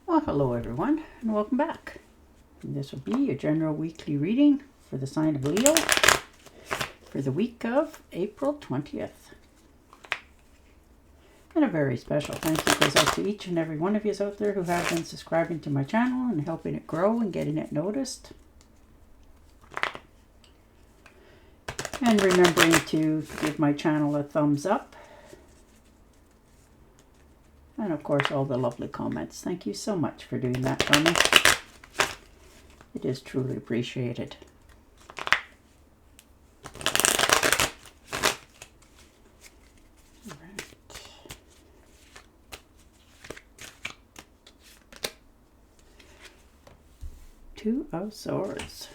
Well, hello everyone, and welcome back. And this will be your general weekly reading for the sign of Leo for the week of April 20th. And a very special thank you goes out to each and every one of you out there who have been subscribing to my channel and helping it grow and getting it noticed. And remembering to give my channel a thumbs up. And of course, all the lovely comments. Thank you so much for doing that for me. It is truly appreciated. Right. Two of Swords.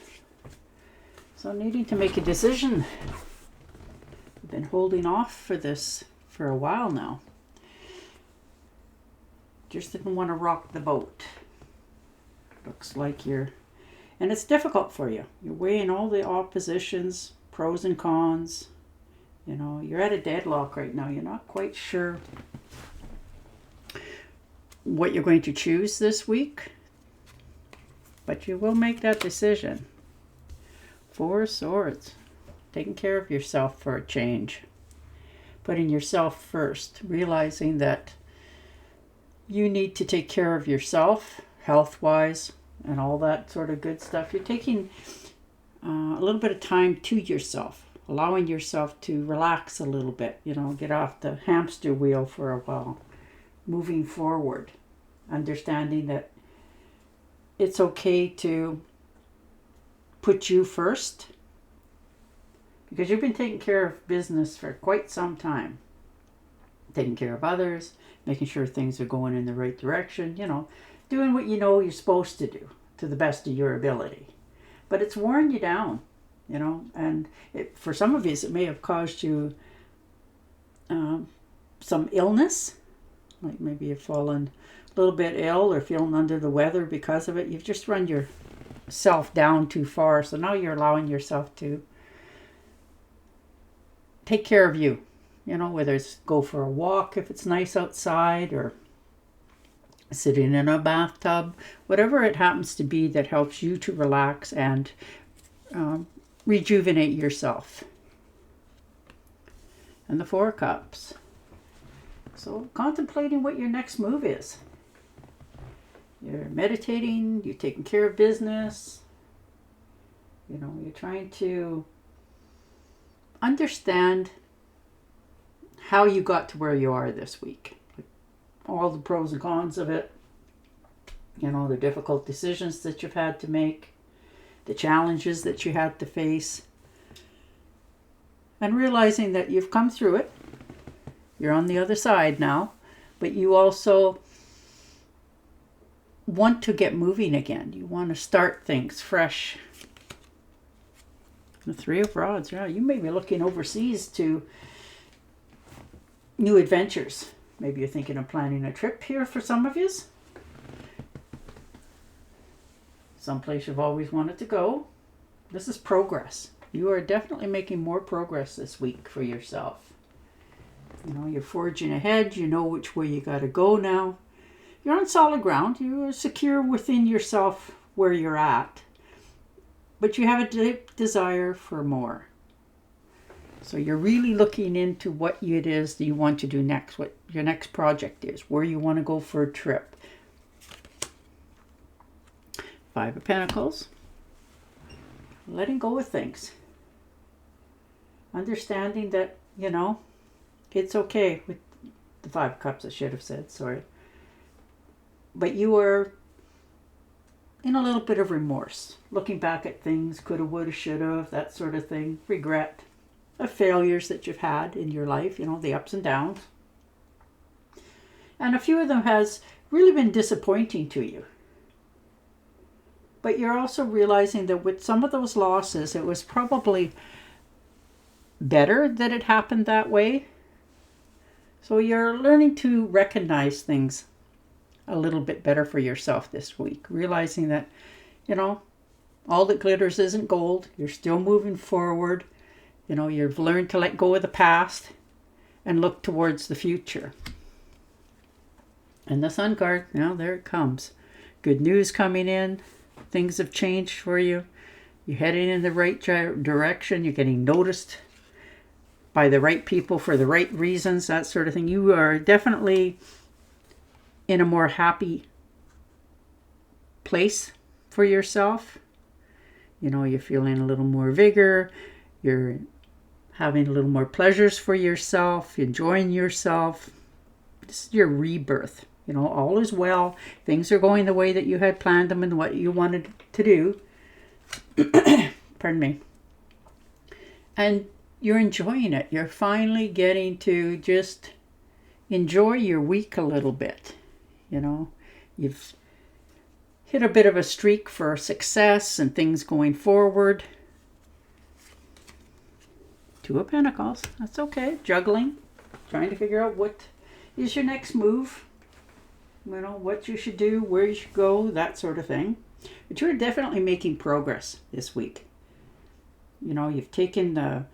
So needing to make a decision. I've been holding off for this for a while now. Just didn't want to rock the boat. Looks like and it's difficult for you. You're weighing all the oppositions, pros and cons. You know, you're at a deadlock right now. You're not quite sure what you're going to choose this week, but you will make that decision. Four of Swords. Taking care of yourself for a change. Putting yourself first. Realizing that you need to take care of yourself, health-wise, and all that sort of good stuff. You're taking a little bit of time to yourself, allowing yourself to relax a little bit, you know, get off the hamster wheel for a while, moving forward, understanding that it's okay to put you first, because you've been taking care of business for quite some time, taking care of others, making sure things are going in the right direction, you know, doing what you know you're supposed to do to the best of your ability. But it's worn you down, you know, and for some of you, it may have caused you some illness, like maybe you've fallen a little bit ill or feeling under the weather because of it. You've just run yourself down too far, so now you're allowing yourself to take care of you. You know, whether it's go for a walk if it's nice outside, or sitting in a bathtub, whatever it happens to be that helps you to relax and rejuvenate yourself. And the Four of Cups. So contemplating what your next move is. You're meditating, you're taking care of business. You know, you're trying to understand how you got to where you are this week. All the pros and cons of it. You know, the difficult decisions that you've had to make. The challenges that you had to face. And realizing that you've come through it. You're on the other side now. But you also want to get moving again. You want to start things fresh. The Three of Rods. Yeah, you may be looking overseas to new adventures. Maybe you're thinking of planning a trip here for some of you. Someplace you've always wanted to go. This is progress. You are definitely making more progress this week for yourself. You know, you're forging ahead. You know which way you got to go now. You're on solid ground. You are secure within yourself where you're at. But you have a deep desire for more. So you're really looking into what it is that you want to do next, what your next project is, where you want to go for a trip. Five of Pentacles. Letting go of things. Understanding that, you know, it's okay with the Five of Cups, I should have said, sorry. But you are in a little bit of remorse. Looking back at things, coulda, woulda, shoulda, that sort of thing. Regret. Of failures that you've had in your life, you know, the ups and downs. And a few of them has really been disappointing to you. But you're also realizing that with some of those losses, it was probably better that it happened that way. So you're learning to recognize things a little bit better for yourself this week. Realizing that, you know, all that glitters isn't gold. You're still moving forward. You know, you've learned to let go of the past and look towards the future. And the Sun card, now there it comes. Good news coming in. Things have changed for you. You're heading in the right direction. You're getting noticed by the right people for the right reasons, that sort of thing. You are definitely in a more happy place for yourself. You know, you're feeling a little more vigor. You're having a little more pleasures for yourself, enjoying yourself. This is your rebirth. You know, all is well. Things are going the way that you had planned them and what you wanted to do. Pardon me. And you're enjoying it. You're finally getting to just enjoy your week a little bit. You know, you've hit a bit of a streak for success and things going forward. Two of Pentacles. That's okay. Juggling. Trying to figure out what is your next move. You know, what you should do, where you should go, that sort of thing. But you're definitely making progress this week. You know, you've taken the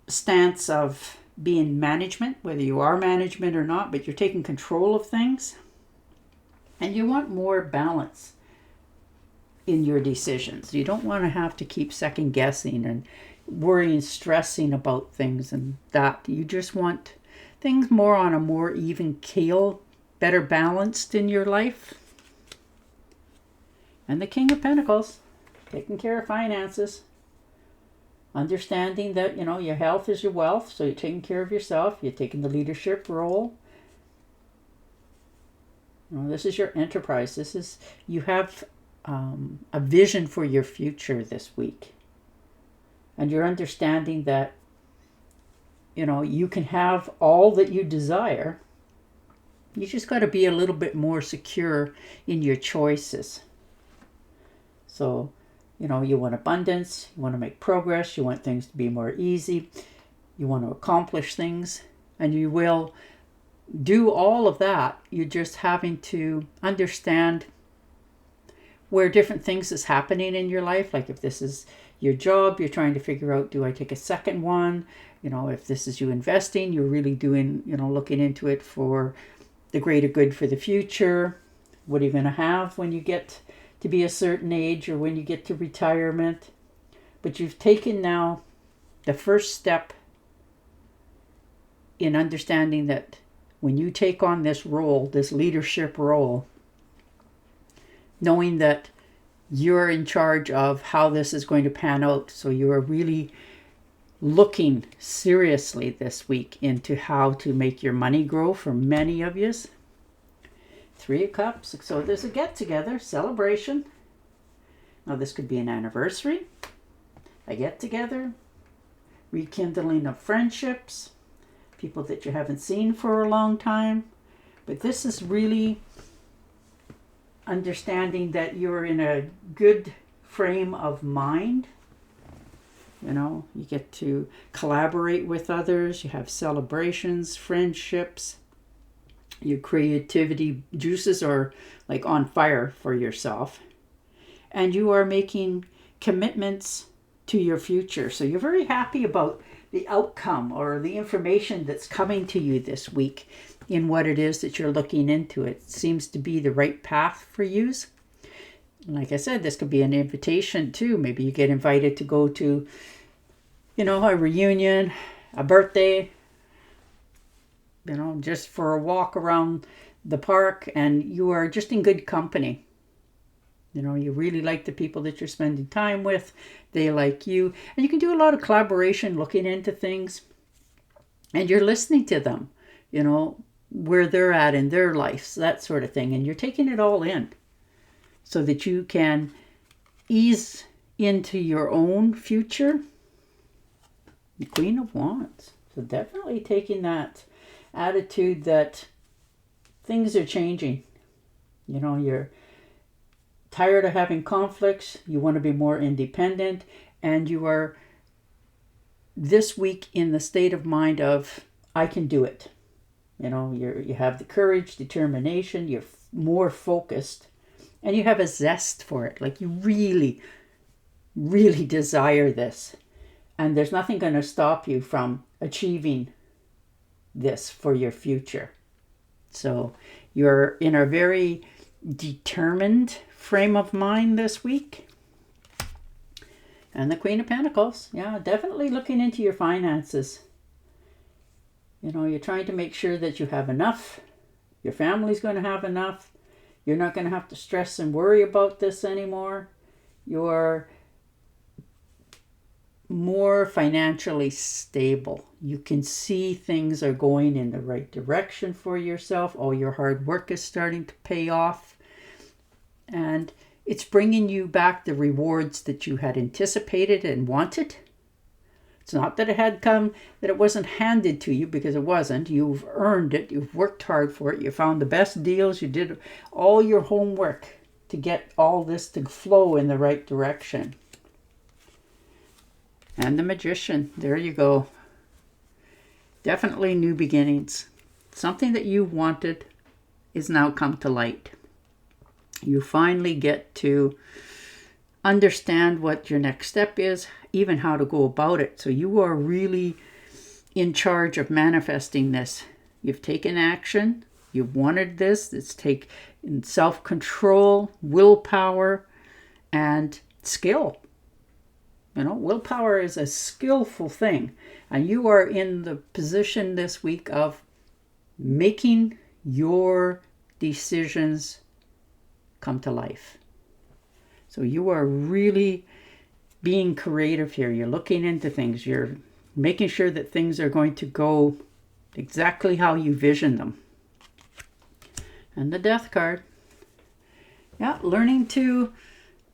stance of being management, whether you are management or not, but you're taking control of things. And you want more balance in your decisions. You don't want to have to keep second guessing and worrying, stressing about things and that. You just want things more on a more even keel, better balanced in your life. And the King of Pentacles, taking care of finances. Understanding that, you know, your health is your wealth, so you're taking care of yourself. You're taking the leadership role. You know, this is your enterprise. This is, you have a vision for your future this week. And you're understanding that, you know, you can have all that you desire. You just got to be a little bit more secure in your choices. So, you know, you want abundance, you want to make progress, you want things to be more easy, you want to accomplish things, and you will do all of that. You're just having to understand where different things is happening in your life. Like if this is your job, you're trying to figure out, do I take a second one? You know, if this is you investing, you're really doing, you know, looking into it for the greater good for the future. What are you going to have when you get to be a certain age or when you get to retirement? But you've taken now the first step in understanding that when you take on this role, this leadership role, knowing that you're in charge of how this is going to pan out. So you are really looking seriously this week into how to make your money grow for many of you. Three of Cups. So there's a get-together, celebration. Now this could be an anniversary, a get-together, rekindling of friendships, people that you haven't seen for a long time. But this is really understanding that you're in a good frame of mind. You know, you get to collaborate with others. You have celebrations, friendships. Your creativity juices are like on fire for yourself. And you are making commitments to your future. So you're very happy about the outcome or the information that's coming to you this week in what it is that you're looking into. It seems to be the right path for you. Like I said, this could be an invitation too. Maybe you get invited to go to, you know, a reunion, a birthday, you know, just for a walk around the park, and you are just in good company. You know, you really like the people that you're spending time with. They like you. And you can do a lot of collaboration, looking into things. And you're listening to them, you know, where they're at in their lives, that sort of thing. And you're taking it all in so that you can ease into your own future. The Queen of Wands. So definitely taking that attitude that things are changing. You know, you're tired of having conflicts. You want to be more independent. And you are this week in the state of mind of, I can do it. You know, you have the courage, determination, you're more focused, and you have a zest for it. Like you really, really desire this. And there's nothing going to stop you from achieving this for your future. So You're in a very determined frame of mind this week. And the Queen of Pentacles, yeah, definitely looking into your finances. You know, you're trying to make sure that you have enough. Your family's going to have enough. You're not going to have to stress and worry about this anymore. You're more financially stable. You can see things are going in the right direction for yourself. All your hard work is starting to pay off. And it's bringing you back the rewards that you had anticipated and wanted. It's not that it had come, that it wasn't handed to you, because it wasn't. You've earned it. You've worked hard for it. You found the best deals. You did all your homework to get all this to flow in the right direction. And the Magician. There you go. Definitely new beginnings. Something that you wanted is now come to light. You finally get to understand what your next step is, even how to go about it. So you are really in charge of manifesting this. You've taken action. You've wanted this. It's taken self-control, willpower, and skill. You know, willpower is a skillful thing. And you are in the position this week of making your decisions come to life. So you are really being creative here. You're looking into things. You're making sure that things are going to go exactly how you vision them. And the Death card. Yeah, learning to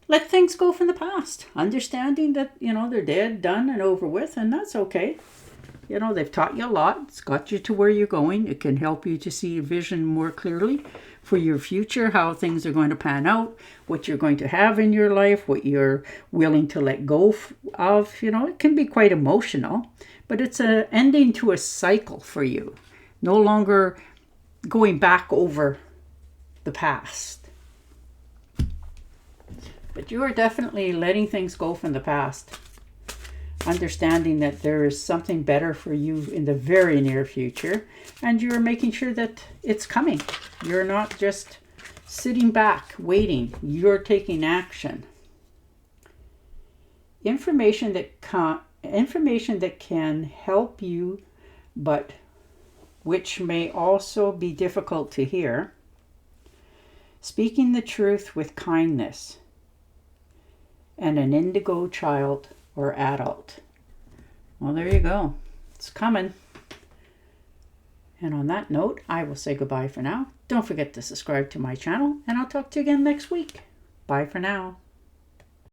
let things go from the past. Understanding that, you know, they're dead, done, and over with, and that's okay. You know, they've taught you a lot. It's got you to where you're going. It can help you to see a vision more clearly for your future, how things are going to pan out, what you're going to have in your life, what you're willing to let go of. You know, it can be quite emotional, but it's an ending to a cycle for you. No longer going back over the past. But you are definitely letting things go from the past. Understanding that there is something better for you in the very near future, and you're making sure that it's coming. You're not just sitting back waiting. You're taking action. Information that can help you, but which may also be difficult to hear. Speaking the truth with kindness, and an indigo child or adult. Well, there you go. It's coming. And on that note, I will say goodbye for now. Don't forget to subscribe to my channel, and I'll talk to you again next week. Bye for now.